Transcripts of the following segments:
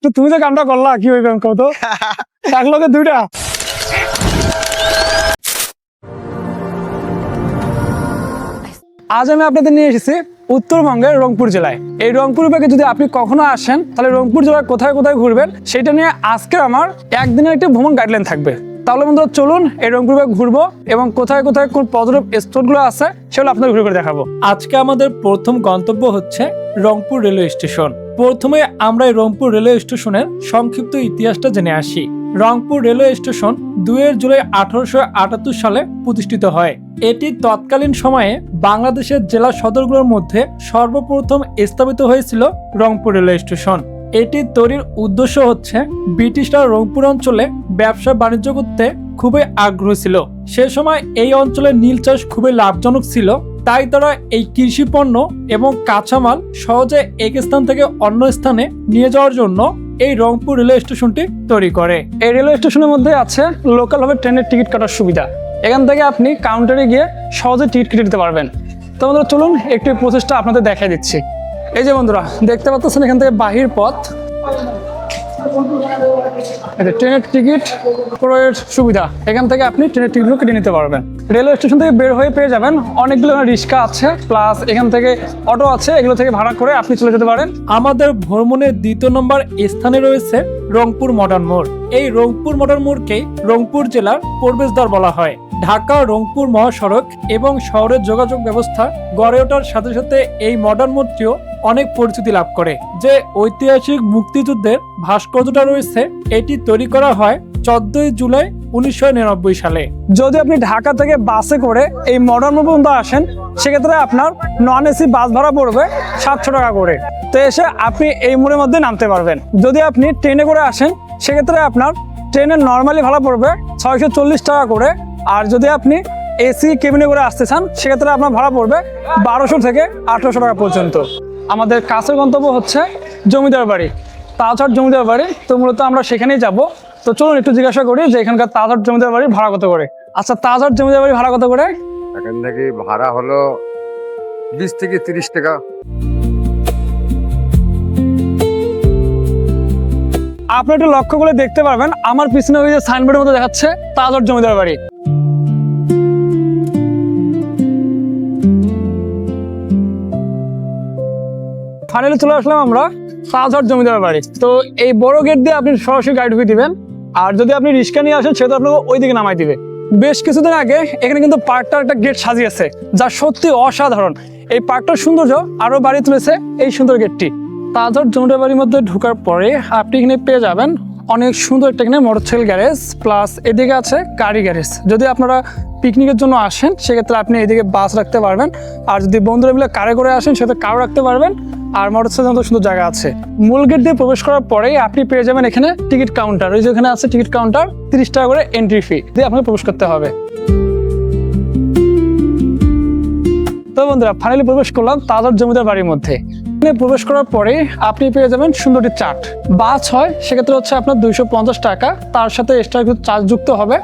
তো তুমি যে কামটা করলা কি হইবে কত এক লগে দুইটা। আজ আমি আপনাদের নিয়ে এসেছি উত্তরবঙ্গের রংপুর জেলায়। এই রংপুর বিভাগে যদি আপনি কখনো আসেন তাহলে রংপুর জেলায় কোথায় কোথায় ঘুরবেন সেটা নিয়ে আজকে আমার একদিনের একটি ভ্রমণ গাইডলাইন থাকবে। তাহলে বন্ধুরা চলুন এই রংপুর বিভাগ ঘুরবো এবং কোথায় কোথায় কোন পর্যটক স্পটগুলো আছে সেগুলো আপনাদের ঘুরে ঘুরে দেখাবো। আজকে আমাদের প্রথম গন্তব্য হচ্ছে রংপুর রেলওয়ে স্টেশন। প্রথমে আমরা এই রংপুর রেলওয়ে স্টেশনের সংক্ষিপ্ত ইতিহাসটা জেনে আসি। রংপুর রেলওয়ে স্টেশন 2 জুলাই 1878 সালে প্রতিষ্ঠিত হয়। এটি তৎকালীন সময়ে বাংলাদেশের জেলা সদরগুলোর মধ্যে সর্বপ্রথম স্থাপিত হয়েছিল রংপুর রেলওয়ে স্টেশন। এটি তৈরির উদ্দেশ্য হচ্ছে ব্রিটিশরা রংপুর অঞ্চলে ব্যবসা বাণিজ্য করতে খুবই আগ্রহী ছিল। সে সময় এই অঞ্চলে নীল চাষ খুবই লাভজনক ছিল, তাই তারা এই কৃষি পণ্য এবং কাঁচামাল সহজে এক স্থান থেকে অন্য স্থানে নিয়ে যাওয়ার জন্য এই রংপুর রেলওয়ে স্টেশনটি তৈরি করে। এই রেলওয়ে স্টেশনের মধ্যে আছে লোকালভাবে ট্রেনের টিকিট কাটার সুবিধা। এখান থেকে আপনি কাউন্টারে গিয়ে সহজে টিকিট কেটে নিতে পারবেন। তো বন্ধুরা চলুন একটু প্রসেসটা আপনাদের দেখাই দিচ্ছি। এই যে বন্ধুরা দেখতে পাচ্ছেন এখান থেকে বাহির পথ, ট্রেনের টিকিট ক্রয়ের সুবিধা। এখান থেকে আপনি ট্রেনের টিকিটগুলো কেটে নিতে পারবেন। রেলওয়ে স্টেশন থেকে বের হয়ে পেয়ে যাবেন অনেকগুলো রিক্সা আছে, প্লাস এখান থেকে অটো আছে, এগুলো থেকে ভাড়া করে আপনি চলে যেতে পারেন। আমাদের ভ্রমণের 2 নম্বর স্থানে রয়েছে রংপুর মডার্ন মোড়। এই রংপুর মডার্ন মোড়কে রংপুর জেলার প্রবেশদ্বার বলা হয়। ঢাকা রংপুর মহাসড়ক এবং শহরের যোগাযোগ ব্যবস্থা গড়ে ওঠার সাথে সাথে এই মডার্ন মোড়টিও অনেক পরিচিতি লাভ করে। যে ঐতিহাসিক মুক্তিযুদ্ধের ভাস্কর্যটা রয়েছে এটি তৈরি করা হয় 14 জুলাই 1999 সালে। যদি আপনি ঢাকা থেকে বাসে করে এই মডার্ন মোড় পর্যন্ত আসেন সেক্ষেত্রে আপনার নন এসি বাস ভাড়া পড়বে 700 টাকা করে। তো এসে আপনি এই মোড়ের মধ্যে নামতে পারবেন। যদি আপনি ট্রেনে করে আসেন সেক্ষেত্রে আপনার ট্রেনের নর্মালি ভাড়া পড়বে 640 টাকা করে। আর যদি আপনি এসি কেবিনে করে আসতে চান সেক্ষেত্রে আপনার ভাড়া পড়বে 1200 থেকে 1800 টাকা পর্যন্ত। আমাদের কাছের গন্তব্য হচ্ছে জমিদার বাড়ি, তাজহাট জমিদার বাড়ি। তো মূলত আমরা সেখানেই যাব। তো চলুন একটু জিজ্ঞাসা করি যে এখানকার তাজহাট জমিদার বাড়ির ভাড়া কত করে। আচ্ছা, তাজহাট জমিদার বাড়ির ভাড়া কত করে? এখান থেকে ভাড়া হলো 20 থেকে 30 টাকা। আপনি একটু লক্ষ্য করে দেখতে পারবেন আমার পিছনে ওই যে সাইনবোর্ডের মধ্যে দেখাচ্ছে তাজহাট জমিদার বাড়ি। ফাইনালি চলে আসলাম আমরা তাজহাট জমিদার বাড়ি। তো এই বড় গেট দিয়ে আপনি সরাসরি গাড়ি ঢুকে দিবেন, আর যদি আপনি রিক্সা নিয়ে আসেন সেটা আপনাকে ওই দিকে নামাই দিবে। বেশ কিছুদিন আগে এখানে কিন্তু পার্কটার একটা গেট সাজিয়েছে যা সত্যি অসাধারণ। এই পার্কটার সৌন্দর্য আরো বাড়িয়ে তুলেছে এই সুন্দর গেটটি। তাজহাট জমিদার বাড়ির মধ্যে ঢোকার পরে আপনি এখানে পেয়ে যাবেন অনেক সুন্দর একটা এখানে মোটরসাইকেল গ্যারেজ, প্লাস এদিকে আছে গাড়ি গ্যারেজ। যদি আপনারা পিকনিকের জন্য আসেন সেক্ষেত্রে আপনি এদিকে বাস রাখতে পারবেন, আর যদি বন্ধুরা মিলে কারে করে আসেন সেটা কারও রাখতে পারবেন। আর মোটরসাইকেল মতো সুন্দর জায়গা আছে। মূল গেট দিয়ে প্রবেশ করার পরেই আপনি পেয়ে যাবেন এখানে টিকিট কাউন্টার। ওই যে এখানে আছে টিকিট কাউন্টার, 30 টাকা করে এন্ট্রি ফি দিয়ে আপনাকে প্রবেশ করতে হবে। তো বন্ধুরা ফাইনালি প্রবেশ করলাম তাজহাট জমিদার বাড়ির মধ্যে। এখানে প্রবেশ করার পরে আপনি পেয়ে যাবেন সুন্দর একটি চার্ট। বাস হয় সেক্ষেত্রে হচ্ছে আপনার 250 টাকা, তার সাথে এক্সট্রা কিছু চার্জ যুক্ত হবে।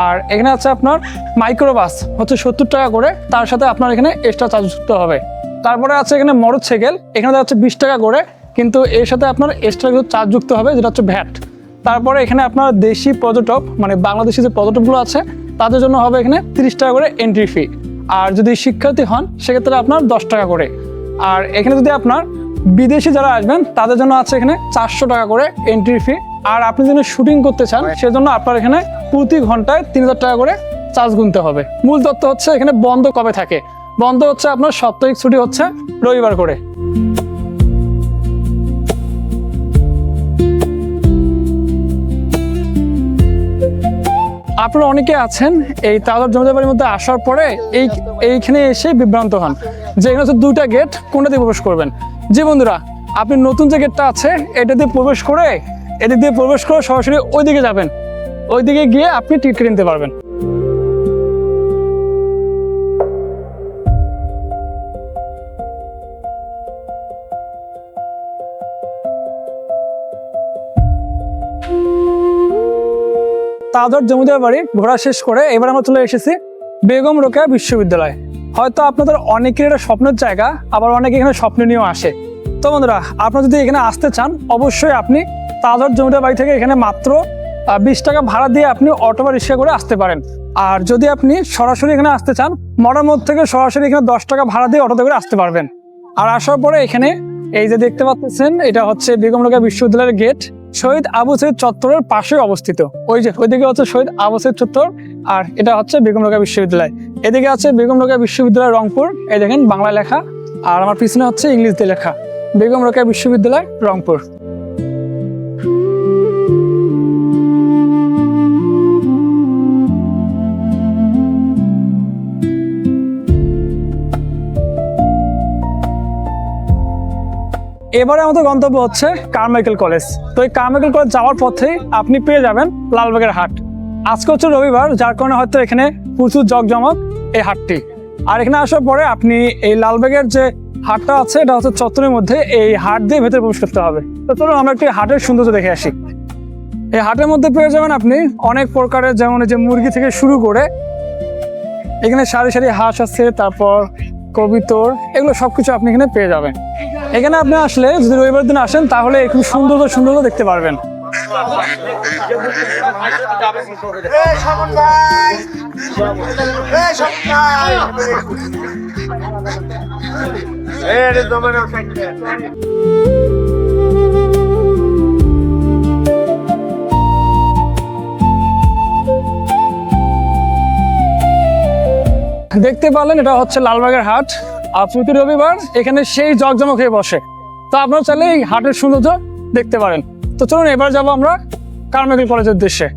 আর এখানে আছে আপনার মাইক্রো বাস হচ্ছে 70 টাকা করে, তার সাথে আপনার এখানে এক্সট্রা চার্জ যুক্ত হবে। তারপরে আছে এখানে মোটরসাইকেল, এখানে হচ্ছে 20 টাকা করে, কিন্তু এর সাথে আপনার এক্সট্রা কিছু চার্জ যুক্ত হবে যেটা হচ্ছে ভ্যাট। তারপরে এখানে আপনার দেশি পর্যটক মানে বাংলাদেশি যে পর্যটকগুলো আছে তাদের জন্য হবে এখানে 30 টাকা করে এন্ট্রি ফি। আর যদি শিক্ষার্থী হন সেক্ষেত্রে আপনার 10 টাকা করে। আর এখানে যদি আপনার বিদেশি যারা আসবেন তাদের জন্য আছে এখানে 400 টাকা করে এন্ট্রি ফি। আর আপনি যদি শুটিং করতে চান সেজন্য আপনার এখানে প্রতি ঘন্টায় 3000 টাকা করে চার্জ গুনতে হবে। মূল তথ্য হচ্ছে এখানে বন্ধ কবে থাকে, বন্ধ হচ্ছে আপনার সাপ্তাহিক ছুটি হচ্ছে রবিবার করে। আপনারা অনেকে আছেন এই তাজহাট জমিদার বাড়ির মধ্যে আসার পরে এইখানে এসে বিভ্রান্ত হন যে এখানে হচ্ছে 2টা গেট, কোনটা দিয়ে প্রবেশ করবেন। জি বন্ধুরা, আপনি নতুন যে গেটটা আছে এটা দিয়ে প্রবেশ করে এদিক দিয়ে প্রবেশ করে সরাসরি ওই দিকে যাবেন। ওই দিকে গিয়ে আপনি টিকিট কেটে নিতে পারবেন। তাজহাট জমিদার বাড়ি ঘোরা শেষ করে এবার আমরা চলে এসেছি বেগম রোকেয়া বিশ্ববিদ্যালয়। হয়তো আপনাদের অনেকের এটা স্বপ্নের জায়গা, আবার অনেকে এখানে স্বপ্ন নিয়েও আসে। তো বন্ধুরা, আপনারা যদি এখানে আসতে চান অবশ্যই আপনি তাজর জমিদার বাড়ি থেকে এখানে মাত্র 20 টাকা ভাড়া দিয়ে আপনি অটো বা রিক্সা করে আসতে পারেন। আর যদি আপনি সরাসরি এখানে আসতে চান মডার্ন মোড় থেকে সরাসরি এখানে 10 টাকা ভাড়া দিয়ে অটোতে করে আসতে পারবেন। আর আসার পরে এখানে এই যে দেখতে পাচ্ছেন এটা হচ্ছে বেগম রোকেয়া বিশ্ববিদ্যালয়ের গেট, শহীদ আবু সাঈদ চত্বরের পাশে অবস্থিত। ওইদিকে হচ্ছে শহীদ আবু সাঈদ চত্বর, আর এটা হচ্ছে বেগম রোকেয়া বিশ্ববিদ্যালয়। এদিকে আছে বেগম রোকেয়া বিশ্ববিদ্যালয় রংপুর, এই দেখেন বাংলায় লেখা, আর আমার পিছনে হচ্ছে ইংলিশ দিয়ে লেখা বেগম রোকেয়া বিশ্ববিদ্যালয় রংপুর। এবারে আমাদের গন্তব্য হচ্ছে কারমাইকেল কলেজ। তো এই কারমাইকেল কলেজ যাওয়ার পথেই আপনি পেয়ে যাবেন লালবাগের হাট। আজকে হচ্ছে রবিবার, যার কারণে হয়তো এখানে প্রচুর জমজমক এই হাটটি। আর এখানে আসার পরে আপনি এই লালবাগের যে হাটটা আছে এটা হচ্ছে চত্বরের মধ্যে, এই হাট দিয়ে ভেতরে প্রবেশ করতে হবে। তো চলুন আমরা একটু হাটের সৌন্দর্য দেখে আসি। এই হাটের মধ্যে পেয়ে যাবেন আপনি অনেক প্রকারের, যেমন এই যে মুরগি থেকে শুরু করে এখানে সারি সারি হাঁস আছে, তারপর কবিতর, এগুলো সবকিছু আপনি এখানে পেয়ে যাবেন। এখানে আপনি আসলে যদি রবিবার দিন আসেন তাহলে একটু সুন্দর দেখতে পারবেন। দেখতে পারলেন এটা হচ্ছে লালবাগের হাট, আর প্রতি রবিবার এখানে সেই জমজমক হয়ে বসে। তো আপনারা চাইলে এই হাটের সৌন্দর্য দেখতে পারেন। তো চলুন এবার যাবো আমরা কারমাইকেল কলেজের উদ্দেশ্যে।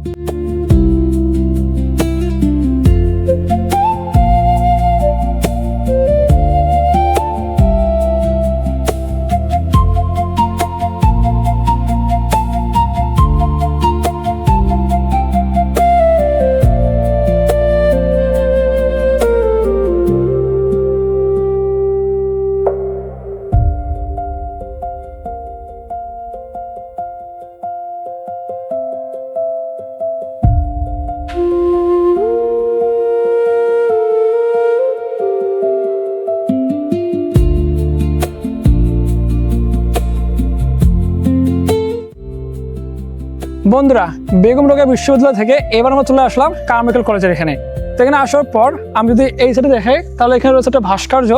বন্ধুরা, বেগম রোকেয়া বিশ্ববিদ্যালয় থেকে এবার আমরা চলে আসলাম কারমাইকেল কলেজের এখানে। তো এখানে আসার পর আমি যদি এই সাইডে দেখাই তাহলে এখানে রয়েছে একটা ভাস্কর্য,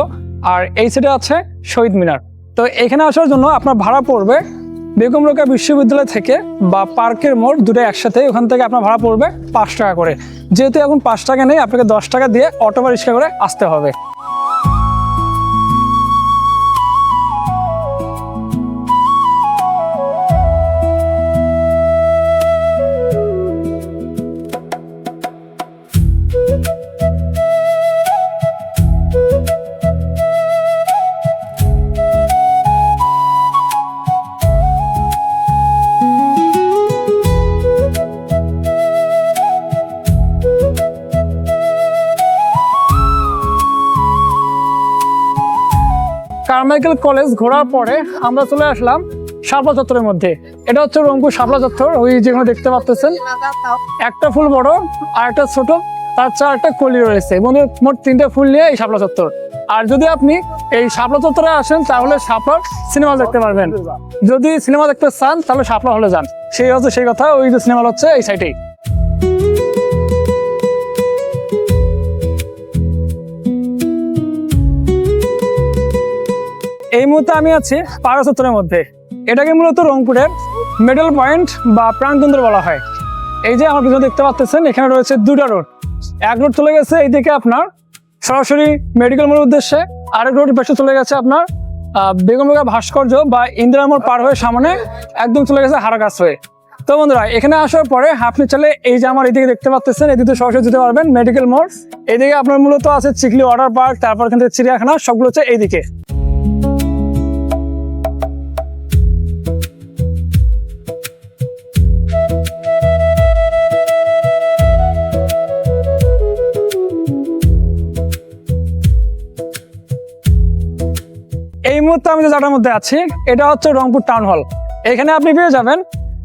আর এই সাইডে আছে শহীদ মিনার। তো এখানে আসার জন্য আপনার ভাড়া পড়বে বেগম রোকেয়া বিশ্ববিদ্যালয় থেকে বা পার্কের মোড় দুটো একসাথে, ওখান থেকে আপনার ভাড়া পড়বে 5 টাকা করে। যেহেতু এখন 5 টাকা নেই, আপনাকে 10 টাকা দিয়ে অটো বা রিক্সা করে আসতে হবে। কারমাইকেল কলেজ ঘোরার পরে আমরা চলে আসলাম শাপলা চত্বরের মধ্যে। এটা হচ্ছে রংপুর শাপলা চত্বর। ওই যেগুলো দেখতে পাচ্ছেন, একটা ফুল বড় আর একটা ছোট, তার 4টা কলি রয়েছে এবং মোট 3টে ফুল নিয়ে এই শাপলা চত্বর। আর যদি আপনি এই শাপলা চত্বরে আসেন তাহলে শাপলার সিনেমা দেখতে পারবেন। যদি সিনেমা দেখতে চান তাহলে শাপলা হলে যান, সেই কথা। ওই যে সিনেমা হচ্ছে এই সাইডেই। এই মুহূর্তে আমি আছি পাড়া চত্বরের মধ্যে। এটাকে মূলত রংপুরের মিডল পয়েন্ট বা প্রাণকেন্দ্র বলা হয়। এই যে আমার পিছনে দেখতে পাচ্ছেন, এখানে রয়েছে 2টা রোড। এক রোড চলে গেছে এইদিকে আপনার সরাসরি মেডিকেল মোড়ের উদ্দেশ্যে, আরেক রোড পাশে চলে গেছে আপনার বেগম রোকেয়া ভাস্কর্য বা ইন্দিরা মোড় পার হয়ে সামনে একদম চলে গেছে হারাগাছ হয়ে। তো বন্ধুরা, এখানে আসার পরে আপনি চাইলে এই যে আমার এদিকে দেখতে পাচ্ছেন, এদিকে সরাসরি যেতে পারবেন মেডিকেল মোড়। এইদিকে আপনার মূলত আছে চিকলি ওয়াটার পার্ক, তারপর এখান থেকে চিড়িয়াখানা, সবগুলো হচ্ছে এইদিকে। এই মুহূর্তে আমি যে জায়গাটার মধ্যে আছি এটা হচ্ছে রংপুর টাউন হল। এখানে আপনি পেয়ে যাবেন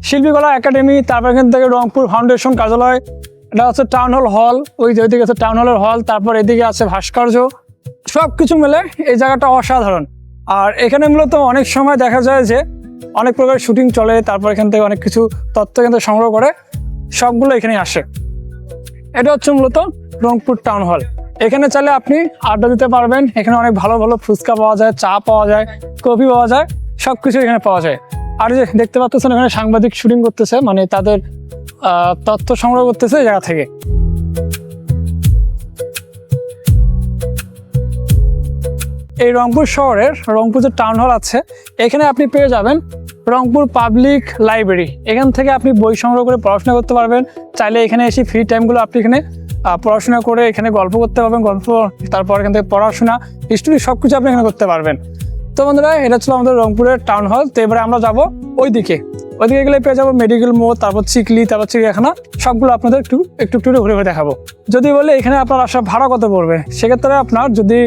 শিল্পীকলা একাডেমি, তারপর এখান থেকে রংপুর ফাউন্ডেশন কার্যালয়, এটা হচ্ছে টাউন হল। ওই যে ওইদিকে আছে টাউন হলের হল, তারপর এদিকে আছে ভাস্কর্য। সব কিছু মিলে এই জায়গাটা অসাধারণ। আর এখানে মূলত অনেক সময় দেখা যায় যে অনেক প্রকার শুটিং চলে, তারপর এখান থেকে অনেক কিছু তথ্য এখান থেকে সংগ্রহ করে সবগুলো এখানে আসে। এটা হচ্ছে মূলত রংপুর টাউন হল। এখানে চাইলে আপনি আড্ডা দিতে পারবেন। এখানে অনেক ভালো ভালো ফুচকা পাওয়া যায়, চা পাওয়া যায়, কফি পাওয়া যায়, সব কিছু এখানে পাওয়া যায়। আর যে দেখতে পাচ্ছেন এখানে সাংবাদিক শুটিং করতেছে, মানে তাদের তথ্য সংগ্রহ করতেছে এই জায়গা থেকে। এই রংপুর শহরের রংপুর যে টাউন হল আছে, এখানে আপনি পেয়ে যাবেন রংপুর পাবলিক লাইব্রেরি। এখান থেকে আপনি বই সংগ্রহ করে পড়াশোনা করতে পারবেন। চাইলে এখানে এসে ফ্রি টাইমগুলো আপনি এখানে পড়াশোনা করে এখানে গল্প করতে পারবেন, তারপর এখান থেকে পড়াশোনা, হিস্ট্রি সব কিছু আপনি এখানে করতে পারবেন। তো বন্ধুরা, এটা ছিল আমাদের রংপুরের টাউন হল। তো এবারে আমরা যাবো ওইদিকে গেলে পেয়ে যাবো মেডিকেল মোড়, তারপর চিকলি, তারপর চিড়িয়াখানা, সবগুলো আপনাদের একটু ঘুরে ঘুরে দেখাবো। যদি বলে এখানে আপনার আসার ভাড়া কত পড়বে, সেক্ষেত্রে আপনার যদি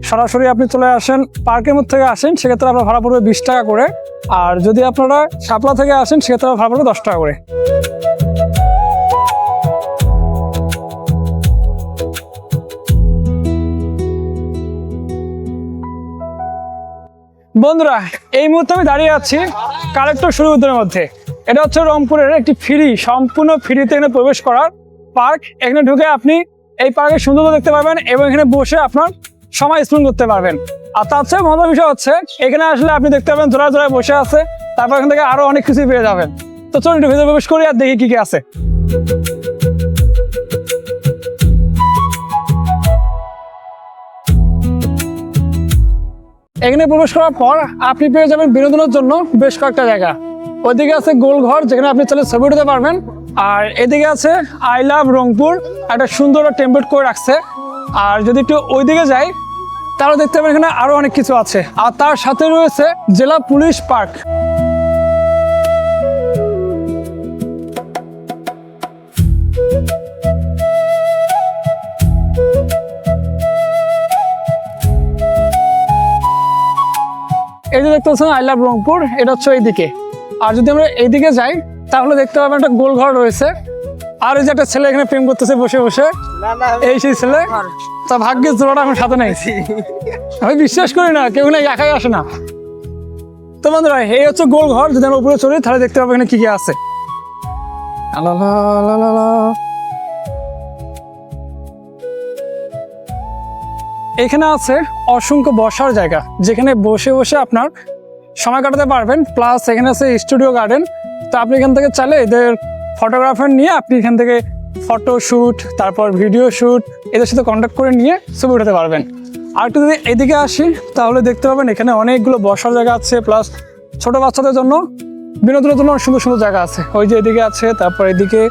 সরাসরি আপনি চলে আসেন পার্কের মধ্যে থেকে আসেন, সেক্ষেত্রে আপনার ভাড়া পড়বে 20 টাকা করে। আর যদি আপনারা শাপলা থেকে আসেন, সেক্ষেত্রে ভাড়া পড়বে 10 টাকা করে। বন্ধুরা, এই মুহূর্তে আমি দাঁড়িয়ে আছি কালেক্টর শরীফ উদ্যানের মধ্যে। এটা হচ্ছে রংপুরের একটি সম্পূর্ণ ফ্রিতে এখানে প্রবেশ করার পার্ক। এখানে ঢুকে আপনি এই পার্কের সৌন্দর্য দেখতে পাবেন এবং এখানে বসে আপনার সময় স্পেন্ড করতে পারবেন। আর তার চেয়ে মজার বিষয় হচ্ছে এখানে আসলে আপনি দেখতে পাবেন জোড়ায় জোড়ায় বসে আছে, তারপর এখান থেকে আরো অনেক কিছুই পেয়ে যাবেন। তো চলুন একটু ভেতরে প্রবেশ করি আর দেখি কি কি আছে। এখানে প্রবেশ করার পর আপনি পেয়ে যাবেন বিনোদনের জন্য বেশ কয়েকটা জায়গা। ওইদিকে আছে গোলঘর, যেখানে আপনি চলে ছবি উঠাতে পারবেন। আর এদিকে আছে আই লাভ রংপুর, একটা সুন্দর টেমপ্লেট করে রাখছে। আর যদি একটু ওইদিকে যাই, তাহলে দেখতে পাবেন এখানে আরো অনেক কিছু আছে। আর তার সাথে রয়েছে জেলা পুলিশ পার্ক। এই যে দেখতে পাচ্ছেন আই লাভ রংপুর, এটা হচ্ছে এইদিকে। আর যদি আমরা এইদিকে যাই, তাহলে দেখতে পাবেন একটা গোলঘর রয়েছে। আর এই যে একটা ছেলে এখানে প্রেম করতেছে বসে বসে, এই সেই ছেলে। তা ভাগ্যের জোড়াটা আমার সাথে নাই, আমি বিশ্বাস করি না কেউ না একাই আসে না। তো বন্ধুরা, এই হচ্ছে গোলঘর। যদি আমরা উপরে চলি, তাহলে দেখতে পাবো এখানে কি কি আছে। এখানে আছে অসংখ্য বসার জায়গা, যেখানে বসে বসে আপনার সময় কাটাতে পারবেন। প্লাস এখানে আছে স্টুডিও গার্ডেন। তো আপনি এখান থেকে চাইলে এদের ফটোগ্রাফার নিয়ে আপনি এখান থেকে ফটো শ্যুট, তারপর ভিডিও শ্যুট, এদের সাথে কন্ট্যাক্ট করে নিয়ে ছবি উঠাতে পারবেন। আর একটু যদি এদিকে আসি, তাহলে দেখতে পাবেন এখানে অনেকগুলো বসার জায়গা আছে। প্লাস ছোট বাচ্চাদের জন্য বিনোদনের জন্য অনেক সুন্দর সুন্দর জায়গা আছে। ওই যে এদিকে আছে, তারপর এদিকে।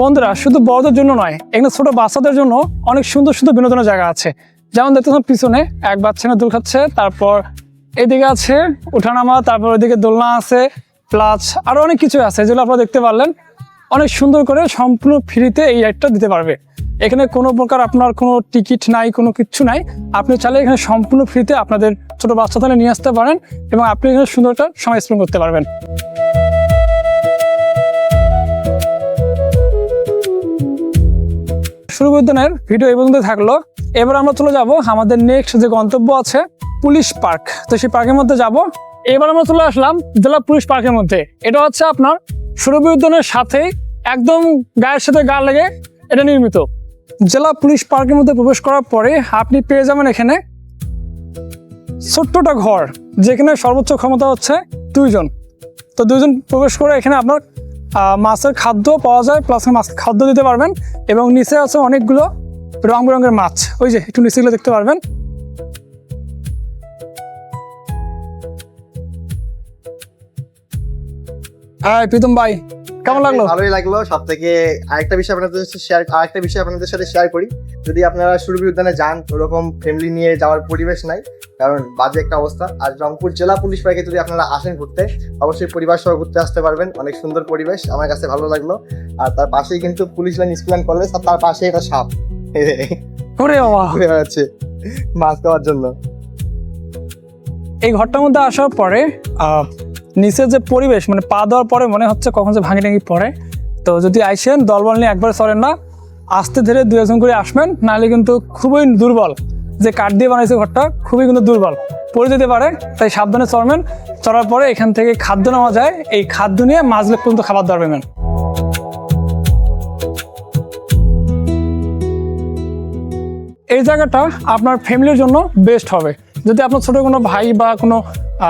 বন্ধুরা, শুধু বড়দের জন্য নয়, এখানে ছোট বাচ্চাদের জন্য অনেক সুন্দর সুন্দর বিনোদনের জায়গা আছে। যেমন দেখতেছেন পিছনে এক বাচ্চা দোল খাচ্ছে, তারপর এদিকে আছে উঠানামা, তারপর ওইদিকে দোলনা আছে, প্লাস আরো অনেক কিছু আছে যেগুলো আপনারা দেখতে পারলেন। অনেক সুন্দর করে সম্পূর্ণ ফ্রিতে এই রাইডটা দিতে পারবে। এখানে কোনো প্রকার আপনার কোনো টিকিট নাই, কোনো কিচ্ছু নাই। আপনি চাইলে এখানে সম্পূর্ণ ফ্রিতে আপনাদের ছোট বাচ্চা তাহলে নিয়ে আসতে পারেন এবং আপনি এখানে সুন্দর একটা সময় স্পেন্ড করতে পারবেন। শরীফ উদ্যানের ভিডিও এই পর্যন্ত থাকলো। এবার আমরা চলে যাব আমাদের নেক্সট যে গন্তব্য আছে, পুলিশ পার্ক। তো সেই পার্কের মধ্যে যাব। এবার আমরা চলে আসলাম জেলা পুলিশ পার্কের মধ্যে। এটা হচ্ছে আপনার শরীফ উদ্যানের সাথে একদম গায়ের সাথে গা লেগে এটা নির্মিত। জেলা পুলিশ পার্কের মধ্যে প্রবেশ করার পরে আপনি পেয়ে যাবেন এখানে ছোট্টটা ঘর, যেখানে সর্বোচ্চ ক্ষমতা হচ্ছে 2 জন। তো 2 জন প্রবেশ করে এখানে আপনার মাছের খাদ্য পাওয়া যায়, প্লাস মাছ খাদ্য দিতে পারবেন। এবং নিচে আছে অনেকগুলো রং বেরঙের মাছ, ওই যে একটু নিচেগুলো দেখতে পারবেন। হ্যাঁ প্রীতম ভাই, কেমন লাগলো? ভালোই লাগলো। সব থেকে আরেকটা বিষয় আপনাদের সাথে শেয়ার করি। যদি আপনারা সুরভি উদ্যানে যান, ওরকম ফ্যামিলি নিয়ে যাওয়ার পরিবেশ নাই, কারণ বাজে একটা অবস্থা। আর রংপুর জেলা পুলিশ পার্কে যদি আপনারা আসেন ঘুরতে, অবশ্যই পরিবার সহ ঘুরতে আসতে পারবেন। অনেক সুন্দর পরিবেশ, আমার কাছে ভালো লাগলো। আর তার পাশেই কিন্তু police line school and college, আর তার পাশে একটা সাপ ওরে বাবা ঘুরে বেড়াচ্ছে মাছ খাওয়ার জন্য। এই ঘরটার মধ্যে আসার পরে নিচের যে পরিবেশ মানে পা দেওয়ার পরে মনে হচ্ছে কখন যে ভাঙি টাঙি পড়ে। তো যদি আইসেন দলবল নিয়ে একবার চলেন না, আস্তে ধীরে 2-1 করে আসবেন, নাহলে কিন্তু খুবই দুর্বল। যে কাঠ দিয়ে বানাইছে ঘরটা খুবই কিন্তু দুর্বল, পড়ে যেতে পারে। তাই সাবধানে চলবেন। চলার পরে এখান থেকে খাদ্য নেওয়া যায়, এই খাদ্য নিয়ে মাঝলেক পর্যন্ত খাবার ধরবেন। এই জায়গাটা আপনার ফ্যামিলির জন্য বেস্ট হবে। যদি আপনার ছোটো কোনো ভাই বা কোনো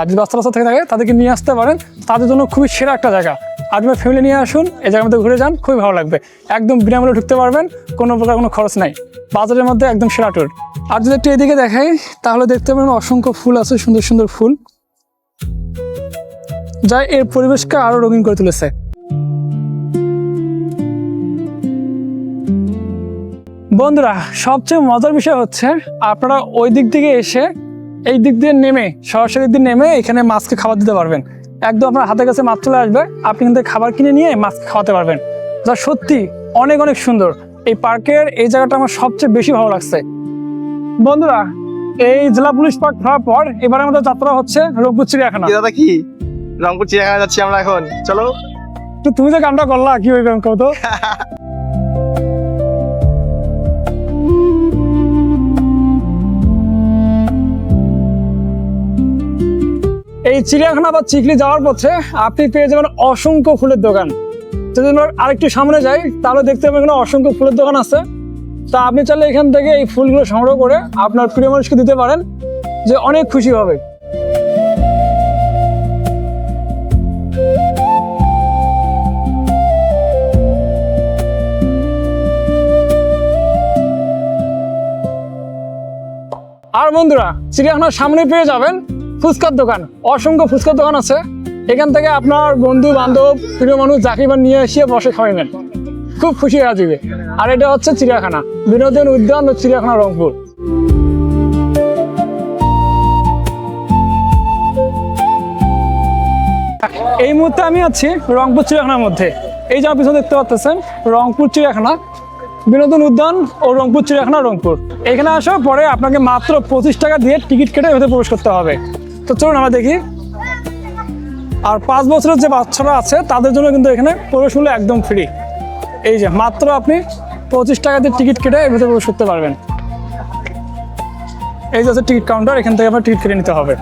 যদি বাচ্চা থেকে থাকে তাদেরকে নিয়ে আসতে পারেন, তাদের জন্য খুবই সেরা একটা জায়গা। আপনার ফ্যামিলি নিয়ে আসুন, এই জায়গার মধ্যে ঘুরে যান, খুবই ভালো লাগবে। একদম বিনামূল্যে ঢুকতে পারবেন, কোনো প্রকার কোনো খরচ নাই, বাজারের মধ্যে একদম সেরা ট্যুর। আর যদি একটু এদিকে দেখাই তাহলে দেখতে পাবেন অসংখ্য ফুল আছে, সুন্দর সুন্দর ফুল, যা এর পরিবেশকে আরও রঙিন করে তুলেছে। বন্ধুরা, সবচেয়ে মজার বিষয় হচ্ছে আপনারা ওই দিক থেকে এসে এই দিক দিয়ে নেমে সরাসরি দিক দিয়ে নেমে এখানে মাছকে খাবার দিতে পারবেন। একদম আপনার হাতের কাছে মাছ চলে আসবে, আপনি কিন্তু খাবার কিনে নিয়ে মাছকে খাওয়াতে পারবেন, যা সত্যি অনেক অনেক সুন্দর। এই পার্কের এই জায়গাটা আমার সবচেয়ে বেশি ভালো লাগছে। বন্ধুরা, এই জেলা পুলিশ পার্ক হওয়ার পর এবার আমাদের যাত্রা হচ্ছে রংপুর চিড়িয়াখানা। দাদা কি রংপুর চিড়িয়াখানা যাচ্ছি আমরা এখন, চলো। তো তুমি যে কামটা করলা কি হইবে কত? এই চিড়িয়াখানা বা চিকলি যাওয়ার পথে আপনি পেয়ে যাবেন অসংখ্য ফুলের দোকান। যদি আমরা আরেকটু সামনে যাই তাহলে দেখতে পাবেন এখানে অসংখ্য ফুলের দোকান আছে। তা আপনি চাইলে এখান থেকে এই ফুলগুলো সংগ্রহ করে আপনার প্রিয় মানুষকে দিতে পারেন, যে অনেক খুশি হবে। আর বন্ধুরা, চিড়িয়াখানার সামনে পেয়ে যাবেন ফুচকার দোকান, অসংখ্য ফুচকার দোকান আছে। এখান থেকে আপনার বন্ধু বান্ধব প্রিয় মানুষ যাকে নিয়ে এসে বসে খাওয়াবেন, খুব খুশি হয়ে যাবে। আর এটা হচ্ছে চিড়িয়াখানা, বিনোদন উদ্যান ও চিড়িয়াখানা রংপুর। এই মুহূর্তে আমি আছি রংপুর চিড়িয়াখানার মধ্যে। এই যে পিছনে দেখতে পাচ্ছেন রংপুর চিড়িয়াখানা, বিনোদন উদ্যান ও রংপুর চিড়িয়াখানা রংপুর। এখানে আসার পরে আপনাকে মাত্র 25 টাকা দিয়ে টিকিট কেটে ভেতরে প্রবেশ করতে হবে। তো চলুন আমরা দেখি। আর 5 বছরের যে বাচ্চারা আছে তাদের জন্য কিন্তু এখানে প্রবেশ মূল্য একদম ফ্রি। এই যে মাত্র আপনি 25 টাকা দিয়ে টিকিট কেটে ভেতরে প্রবেশ করতে পারবেন। এই যে আছে টিকিট কাউন্টার, এখান থেকে আপনার টিকিট কেটে নিতে হবে।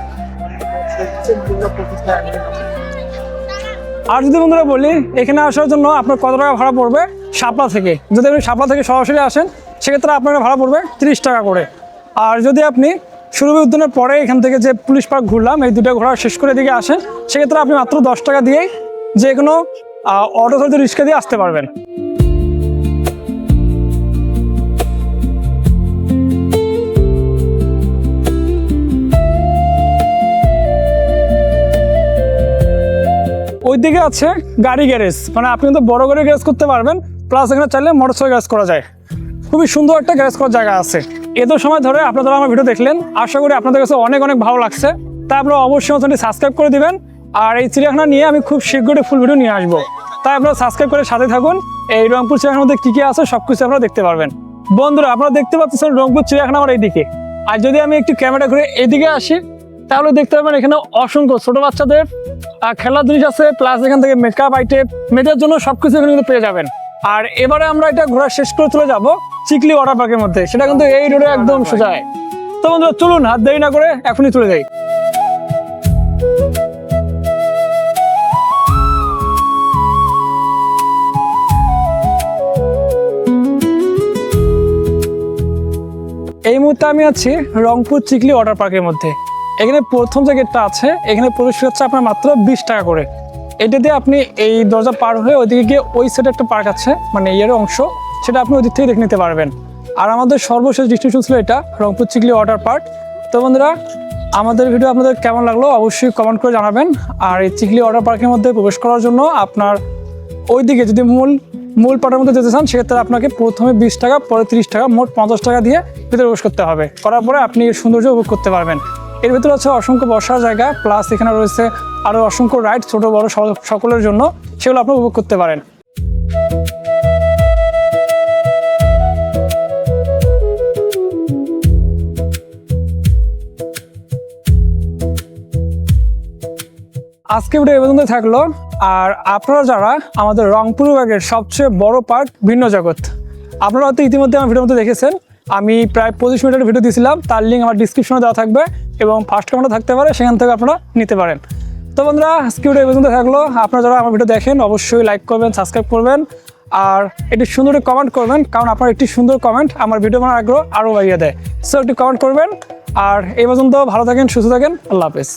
আর যদি বন্ধুরা বলি এখানে আসার জন্য আপনার কত টাকা ভাড়া পড়বে শাপলা থেকে, যদি আপনি শাপলা থেকে সরাসরি আসেন সেক্ষেত্রে আপনার ভাড়া পড়বে 30 টাকা করে। আর যদি আপনি সুরভি উদ্যানের পরে এখান থেকে যে পুলিশ পার্ক ঘুরলাম এই দুটো ঘোরা শেষ করে দিকে আসেন, সেক্ষেত্রে আপনি মাত্র 10 টাকা দিয়েই যে কোনো অটো চালিত রিক্সা দিয়ে আসতে পারবেন। ওইদিকে আছে গাড়ি গ্যারেজ, মানে আপনি কিন্তু বড় গাড়ি গ্যারেজ করতে পারবেন, প্লাস এখানে চাইলে মোটরসাইকেল গ্যারেজ করা যায়। খুবই সুন্দর একটা গ্যারেজ করার জায়গা আছে। এত সময় ধরে আপনারা আমার ভিডিও দেখলেন, আশা করি আপনাদের কাছে অনেক অনেক ভালো লাগছে। তাই আপনারা অবশ্যই চ্যানেলটি সাবস্ক্রাইব করে দিবেন। আর এই চিড়িয়াখানা নিয়ে আমি খুব শীঘ্রই ফুল ভিডিও নিয়ে আসবো, তাই আপনারা সাবস্ক্রাইব করে সাথে থাকুন। এই রংপুর চিড়িয়াখানার মধ্যে কী কী আছে সব কিছু আপনারা দেখতে পারবেন। বন্ধুরা, আপনারা দেখতে পাচ্ছেন রংপুর চিড়িয়াখানা আমার এইদিকে। আর যদি আমি একটু ক্যামেরা ঘুরে এইদিকে আসি তাহলে দেখতে পাবেন এখানে অসংখ্য ছোট বাচ্চাদের খেলার জিনিস আছে, প্লাস এখান থেকে মেকআপ আইটেম, মেয়েদের জন্য সবকিছু এখানে কিন্তু পেয়ে যাবেন। আর এবারে আমরা এটা ঘোরা শেষ করে চলে যাব চিকলি ওয়াটার পার্কের মধ্যে, সেটা কিন্তু এই রোডে একদম সোজায়। তো বন্ধুরা চলুন হাত দেরি না করে এখনই চলে যাই। এই মুহূর্তে আমি আছি রংপুর চিকলি ওয়াটার পার্কের মধ্যে। এখানে প্রথম যে গেটটা আছে এখানে প্রবেশ হচ্ছে আপনার মাত্র 20 টাকা করে। এটা দিয়ে আপনি এই দরজা পার হয়ে ওইদিকে গিয়ে ওই সাইডে একটা পার্ক আছে, মানে এর অংশ, সেটা আপনি ওই দিক থেকে দেখে নিতে পারবেন। আর আমাদের সর্বশেষ ডিস্ট্রিবিউশন ছিল এটা রংপুর চিকলি ওয়াটার পার্ক। তো বন্ধুরা, আমাদের ভিডিও আপনাদের কেমন লাগলো অবশ্যই কমেন্ট করে জানাবেন। আর এই চিকলি ওয়াটার পার্কের মধ্যে প্রবেশ করার জন্য আপনার ওইদিকে যদি মূল পার্কের মধ্যে যেতে চান সেক্ষেত্রে আপনাকে প্রথমে 20 টাকা, পরে 30 টাকা, মোট 50 টাকা দিয়ে ভিতরে প্রবেশ করতে হবে। করার পরে আপনি এর সৌন্দর্য উপভোগ করতে পারবেন। এর ভিতরে আছে অসংখ্য বসার জায়গা, প্লাস এখানে রয়েছে আরও অসংখ্য রাইড, ছোট বড় সকলের জন্য, সেগুলো আপনি উপভোগ করতে পারেন। আজকে ভিডিও এই পর্যন্ত থাকলো। আর আপনারা যারা আমাদের রংপুর বিভাগের সবচেয়ে বড় পার্ক ভিন্ন জগৎ, আপনারা হয়তো ইতিমধ্যে আমার ভিডিওর মধ্যে দেখেছেন, আমি প্রায় 25 মিনিটের ভিডিও দিয়েছিলাম, তার লিঙ্ক আমার ডিসক্রিপশনে দেওয়া থাকবে এবং ফার্স্ট কমেন্টও থাকতে পারে, সেখান থেকে আপনারা নিতে পারেন। তো বন্ধুরা, আজকে ভিডিও এই পর্যন্ত থাকলো। আপনারা যারা আমার ভিডিও দেখেন অবশ্যই লাইক করবেন, সাবস্ক্রাইব করবেন আর একটি সুন্দর কমেন্ট করবেন, কারণ আপনার একটি সুন্দর কমেন্ট আমার ভিডিও বানানোর আগ্রহ আরও বাড়িয়ে দেয়। সো একটি কমেন্ট করবেন। আর এই পর্যন্ত ভালো থাকেন, সুস্থ থাকেন, আল্লাহ হাফেজ।